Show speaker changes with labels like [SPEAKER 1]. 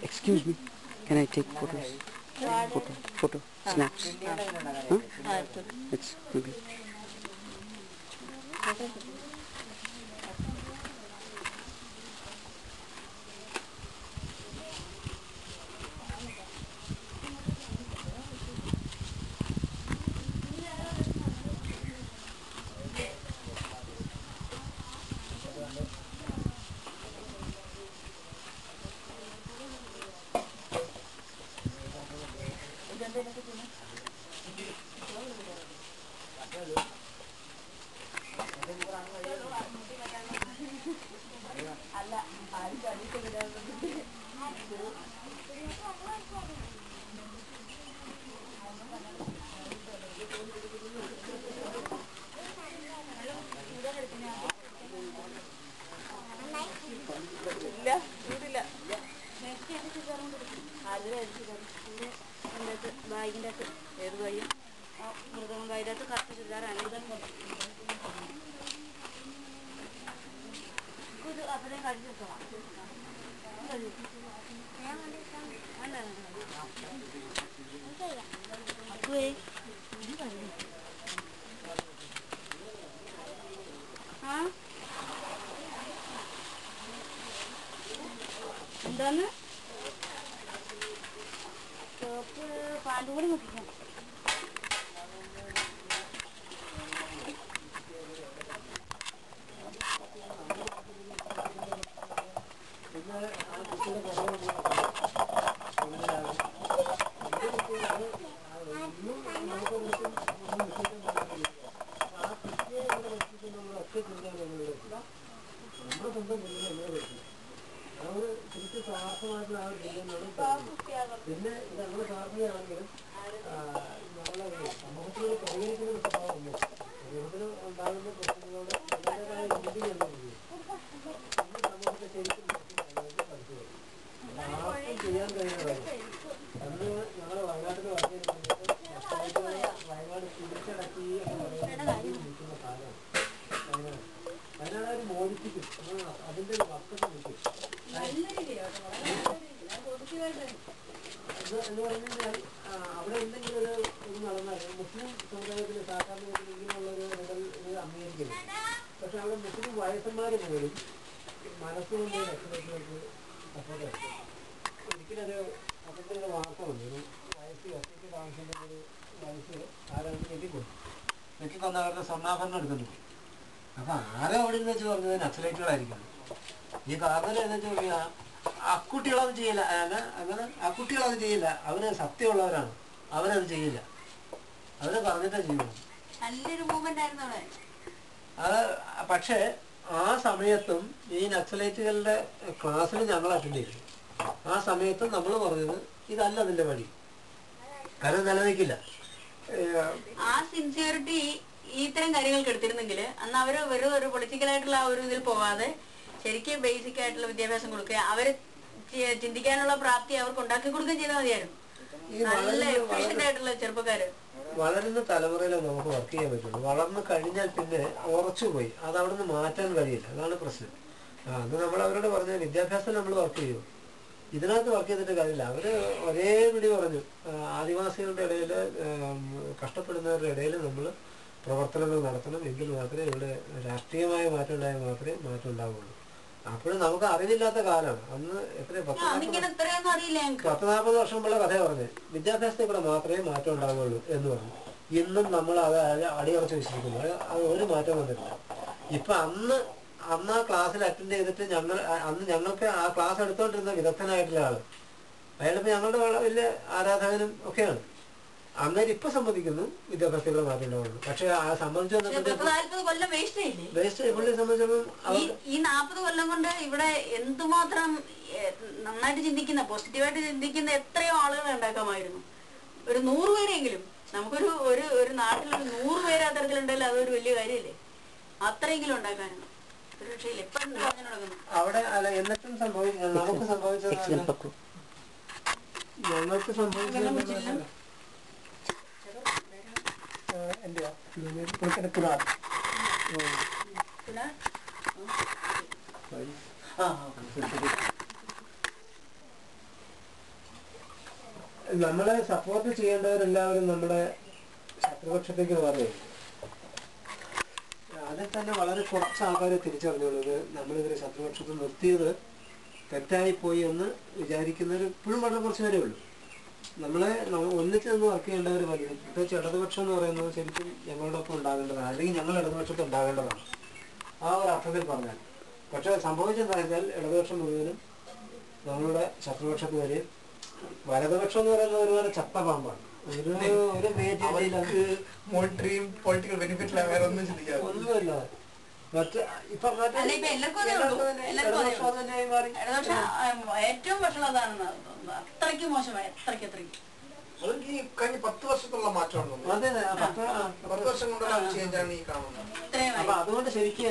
[SPEAKER 1] Excuse me, can I take photos? Photo, snaps. Huh? It's maybe.
[SPEAKER 2] എന്താണ് ചോപ്പ് പാലും കൂടി മുട്ടിക്കണം.
[SPEAKER 3] പിന്നെ ഇത് നമ്മുടെ പ്രാർത്ഥനയാണെങ്കിലും നമ്മളെ സമൂഹത്തിലൂടെ പരിഹരിക്കുന്ന സ്വഭാവമൊന്നും സമൂഹത്തിൽ ഉണ്ടാകുന്ന പ്രശ്നങ്ങളോട് അതിൻ്റെതായ രീതി എന്നുള്ളത് സമൂഹത്തെ ശരിക്കും പഠിച്ചു ആർക്കും ചെയ്യാൻ കഴിയുന്നതാണ്. അന്ന് ഞങ്ങൾ വയനാട്ടിൽ വന്നു സമയത്ത് വയനാട് തിരിച്ചടക്കി എന്ന് പറയുന്നത് നിൽക്കുന്ന കാലമാണ് വയനാട്. വയനാട് അവർ മോചിപ്പിക്കും, അതിൻ്റെ ഒരു വക്കത്ത് നിൽക്കും. എന്ന് പറഞ്ഞു കഴിഞ്ഞാൽ അവിടെ എന്തെങ്കിലും ഒരു നടന്നാൽ മുസ്ലിം സമുദായത്തിൽ സാധാരണ ഇങ്ങനെയുള്ളൊരു ഇടൽ അംഗീകരിക്കുന്നു. പക്ഷെ അവിടെ മുസ്ലിം വയസ്സന്മാർ പോലും മനസ്സുകൊണ്ട് രക്ഷകർക്ക് സപ്പോർട്ട് ഒരിക്കലൊരു അത്തരത്തിലൊരു വാർത്ത വന്നു. ഒരു വയസ്സ് ഒറ്റയ്ക്ക് താമസിക്കുന്ന ഒരു വയസ്സ് ആരാണ് ഞെട്ടിക്കൊന്ന് അവരുടെ സ്വർണ്ണാഭരണം എടുക്കുന്നുണ്ട്. അപ്പം ആരോ അവിടെ നിന്ന് വെച്ച് പറഞ്ഞത് നക്സലൈറ്റുകളായിരിക്കും. ഈ കാരണം എന്ന് വെച്ച് കഴിഞ്ഞാൽ അക്കുട്ടികളത് ചെയ്യില്ല, അങ്ങനെ അക്കുട്ടികളത് ചെയ്യില്ല. അവര് സത്യമുള്ളവരാണ്, അവരത് ചെയ്യില്ല, അവര് പറഞ്ഞിട്ടേ ചെയ്യണം. അത് പക്ഷേ ആ സമയത്തും ഈ നക്സലൈറ്റുകളുടെ ക്ലാസ്സിൽ ഞങ്ങൾ അറ്റൻഡ് ചെയ്തു. ആ സമയത്തും നമ്മൾ പറഞ്ഞത് ഇതല്ല അതിന്റെ വഴി, കാരണം നിലനിൽക്കില്ല.
[SPEAKER 2] ആ സിൻസിയറിറ്റി ഇത്തരം കാര്യങ്ങൾക്ക് എടുത്തിരുന്നെങ്കിൽ അന്ന് അവര് വെറും ഒരു പൊളിറ്റിക്കലായിട്ടുള്ള ആ ഒരു ഇതിൽ പോവാതെ ശരിക്കും ബേസിക് ആയിട്ടുള്ള വിദ്യാഭ്യാസം കൊടുക്കുക, അവര് ചിന്തിക്കാനുള്ള പ്രാപ്തി അവർക്ക് ഉണ്ടാക്കി കൊടുക്കുകയും ചെയ്താൽ മതിയായിരുന്നു.
[SPEAKER 3] ഈ
[SPEAKER 2] നല്ല എഫിഷ്യന്റ് ആയിട്ടുള്ള ചെറുപ്പക്കാര്
[SPEAKER 3] വളരുന്ന തലമുറയിൽ നമുക്ക് വർക്ക് ചെയ്യാൻ പറ്റുള്ളൂ. വളർന്നു കഴിഞ്ഞാൽ പിന്നെ ഉറച്ചുപോയി, അത് അവിടെ നിന്ന് മാറ്റാൻ കഴിയില്ല. അതാണ് പ്രശ്നം. അത് നമ്മൾ അവരോട് പറഞ്ഞു, വിദ്യാഭ്യാസം നമ്മൾ വർക്ക് ചെയ്യും, ഇതിനകത്ത് വർക്ക് ചെയ്തിട്ട് കാര്യമില്ല. അവർ ഒരേ പിടി പറഞ്ഞു, ആദിവാസികളുടെ ഇടയിൽ, കഷ്ടപ്പെടുന്നവരുടെ ഇടയിൽ നമ്മൾ പ്രവർത്തനങ്ങൾ നടത്തണം, എങ്കിൽ മാത്രമേ ഇവിടെ രാഷ്ട്രീയമായ മാറ്റം ഉണ്ടായാൽ മാത്രമേ മാറ്റം ഉണ്ടാവുള്ളൂ. അപ്പോഴും നമുക്ക് അറിവില്ലാത്ത കാലമാണ് അന്ന്. എത്ര 10-40 വർഷം മുമ്പുള്ള കഥ പറഞ്ഞത്, വിദ്യാഭ്യാസത്തിൽ കൂടെ മാത്രമേ മാറ്റം ഉണ്ടാവുള്ളൂ എന്ന് പറഞ്ഞു. ഇന്നും നമ്മൾ അത് അടിയുറച്ച് വിശ്വസിക്കുന്നു. അത് ഒരു മാറ്റം വന്നിട്ടില്ല. ഇപ്പം അന്ന് ആ ക്ലാസ്സിൽ അറ്റൻഡ് ചെയ്തിട്ട് അന്ന് ഞങ്ങൾക്ക് ആ ക്ലാസ് എടുത്തോണ്ടിരുന്ന വിദഗ്ധനായിട്ടുള്ള ആള്, അയാളിപ്പോൾ ഞങ്ങളുടെ വലിയ ആരാധകനും ഒക്കെയാണ്. അങ്ങനെ ഇപ്പൊ സമ്മതിക്കുന്നു വിദ്യാഭ്യാസത്തിലുള്ള മാറ്റം ഉണ്ടാവുള്ളൂ. പക്ഷെ ആ സംബന്ധിച്ചു
[SPEAKER 2] ഈ 40 കൊല്ലം കൊണ്ട് ഇവിടെ എന്തുമാത്രം നന്നായിട്ട് ചിന്തിക്കുന്ന, പോസിറ്റീവായിട്ട് ചിന്തിക്കുന്ന എത്രയോ ആളുകളെ ഉണ്ടാക്കാമായിരുന്നു. ഒരു 100 പേരെങ്കിലും, നമുക്കൊരു ഒരു നാട്ടിലൊരു 100 പേര് അത്തരത്തിലുണ്ടെങ്കിൽ അതൊരു വലിയ കാര്യമല്ലേ. അത്രയെങ്കിലും ഉണ്ടാക്കാനാണ്. പക്ഷേ എപ്പോഴും അങ്ങനെ നടക്കുന്നു
[SPEAKER 3] അവിടെ. അല്ല, എന്നിട്ടും നമുക്ക് സംഭവിച്ചത് ഞങ്ങൾക്ക് സംഭവിച്ചത് നമ്മളെ സപ്പോർട്ട് ചെയ്യേണ്ടവരെല്ലാവരും നമ്മുടെ ശത്രുപക്ഷത്തേക്ക് മാറുകയാണ്. അതിൽ തന്നെ വളരെ കുറച്ച് ആൾക്കാരെ തിരിച്ചറിഞ്ഞുള്ളത് നമ്മളിവരെ ശത്രുപക്ഷത്ത് നിർത്തിയത് തെറ്റായിപ്പോയി എന്ന് വിചാരിക്കുന്നവർ ഇപ്പോഴും വളരെ കുറച്ച് പേരേ ഉള്ളൂ. നമ്മളെ ഒന്നിച്ച് നിന്ന് വർക്ക് ചെയ്യേണ്ടവർ വലിയ, പ്രത്യേകിച്ച് ഇടതുപക്ഷം എന്ന് പറയുന്നത് ശരിക്കും ഞങ്ങളോടൊപ്പം ഉണ്ടാകേണ്ടതാണ്, അല്ലെങ്കിൽ ഞങ്ങൾ ഇടതുപക്ഷത്ത് ഉണ്ടാകേണ്ടതാണ്, ആ ഒരു അർത്ഥത്തിൽ പറഞ്ഞാൽ. പക്ഷെ സംഭവിച്ചെന്താ വെച്ചാൽ ഇടതുപക്ഷം മുഴുവനും നമ്മളുടെ ശത്രുപക്ഷത്ത് വരെയും, വലതുപക്ഷം എന്ന് പറയുന്നത് ഒരുപാട് ചത്ത പാമ്പാണ്. ഒരു
[SPEAKER 4] പൊളിറ്റിക്കൽ ബെനിഫിറ്റ് വേറെ ഒന്നും ചിന്തിക്കാതെ
[SPEAKER 3] ഒന്നുമില്ല.
[SPEAKER 2] ഏറ്റവും വഷളം അതാണെന്ന്, അത്രയ്ക്ക് മോശമായി, അത്രയ്ക്ക്
[SPEAKER 4] ഈ കഴിഞ്ഞ 10 വർഷത്തുള്ള മാറ്റമാണ്. 10 വർഷം കൊണ്ടുള്ള ചേഞ്ചാണ് ഈ കാണുന്നത്.
[SPEAKER 3] അപ്പൊ അതുകൊണ്ട് ശരിക്കും